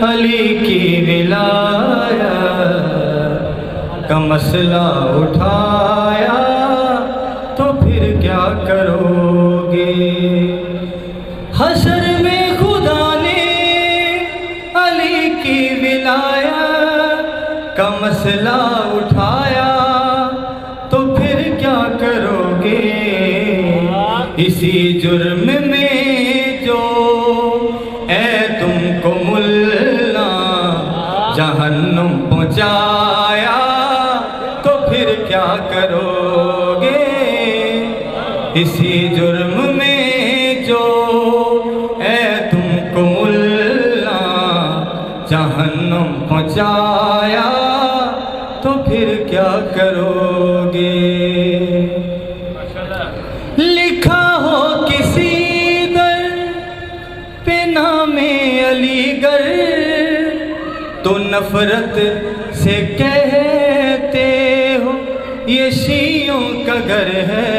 علی کی ولایت کا مسئلہ اٹھایا تو پھر کیا کرو گے؟ حشر میں خدا نے علی کی ولایت کا مسئلہ اٹھایا تو پھر کیا کرو گے؟ اسی جرم میں جو اے تم کو ملا جہنم پہنچایا تو پھر کیا کرو گے؟ اسی جرم میں جو اے تم کو ملا جہنم پہنچایا تو پھر کیا کرو گے؟ لکھا ہو کسی در پہ نام علی گڑھ تو نفرت سے کہتے ہو یہ شیعوں کا گھر ہے۔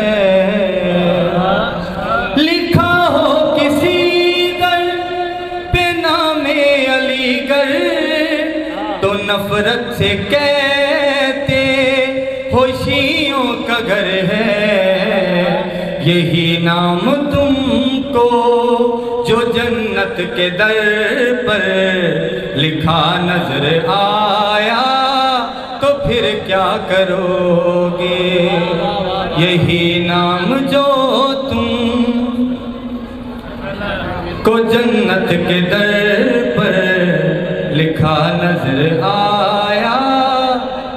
لکھا ہو کسی در پہ نام علی گڑھ تو نفرت سے کہتے ہو شیعوں کا گھر ہے۔ یہی نام تم کو جو جنت کے در پر لکھا نظر آیا تو پھر کیا کرو گے؟ یہی نام جو تم کو جنت کے در پر لکھا نظر آیا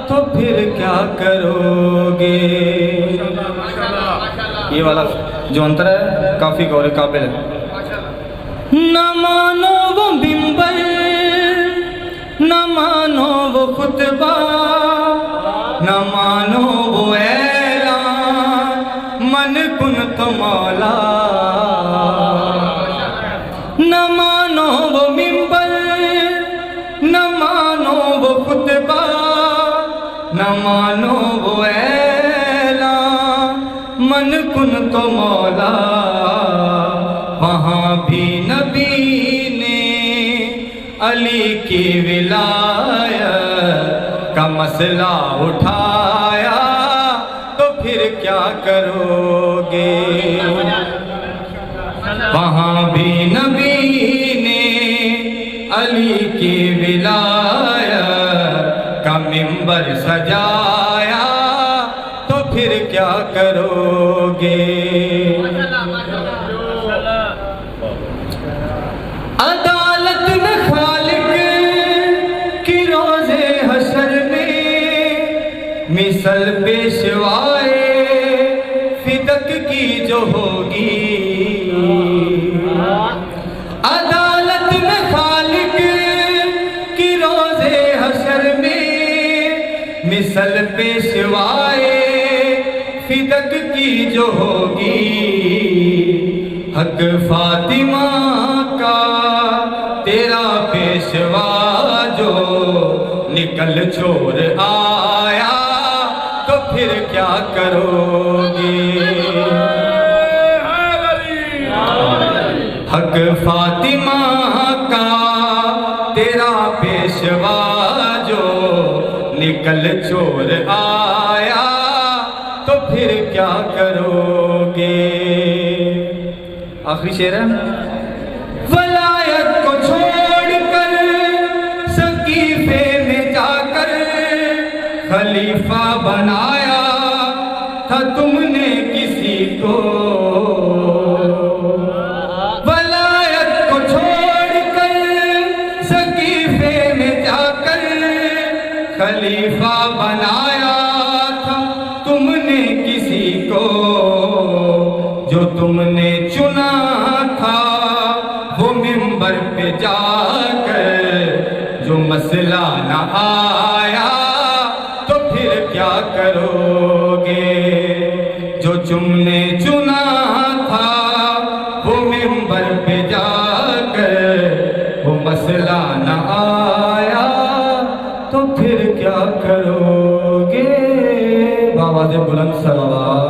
تو پھر کیا کرو گے؟ یہ والا جو انتر ہے کافی غور قابل ہے۔ نہ مانو وہ منبر نہ مانو وہ خطبہ نہ مانو وہ اعلان من کن تو مولا۔ نہ مانو وہ منبر نہ مانو وہ خطبہ نہ مانو وہ اعلان من کن تو مولا۔ وہاں بھی نبی نے علی کی ولایت کا مسئلہ اٹھایا تو پھر کیا کرو گے؟ وہاں بھی نبی نے علی کی ولایت کا منبر سجایا تو پھر کیا کرو گے؟ عدالت میں خالق کی روزے حشر میں مثل پیشوائے فدق کی جو ہوگی۔ عدالت میں خالق کی روزے حشر میں مثل پیشوائے فدق کی جو ہوگی۔ حق فاطمہ کا تیرا پیشوا جو نکل چھوڑ آیا تو پھر کیا کرو گے؟ حق فاطمہ کا تیرا پیشوا جو نکل چھوڑ آیا تو پھر کیا کرو گے؟ آخری شعر ہے۔ ولایت کو چھوڑ کر سقیفے میں جا کر خلیفہ بنایا تھا تم نے کسی کو۔ ولایت کو چھوڑ کر سقیفے میں جا کر خلیفہ بنایا تھا تم نے کسی کو۔ جو تم نے چنا تھا وہ منبر پہ جا کر جو مسئلہ نہ آیا تو پھر کیا کرو گے؟ جو تم نے چنا تھا وہ منبر پہ جا کر وہ مسئلہ نہ آیا تو پھر کیا کرو گے؟ بآواز بلند صلوات۔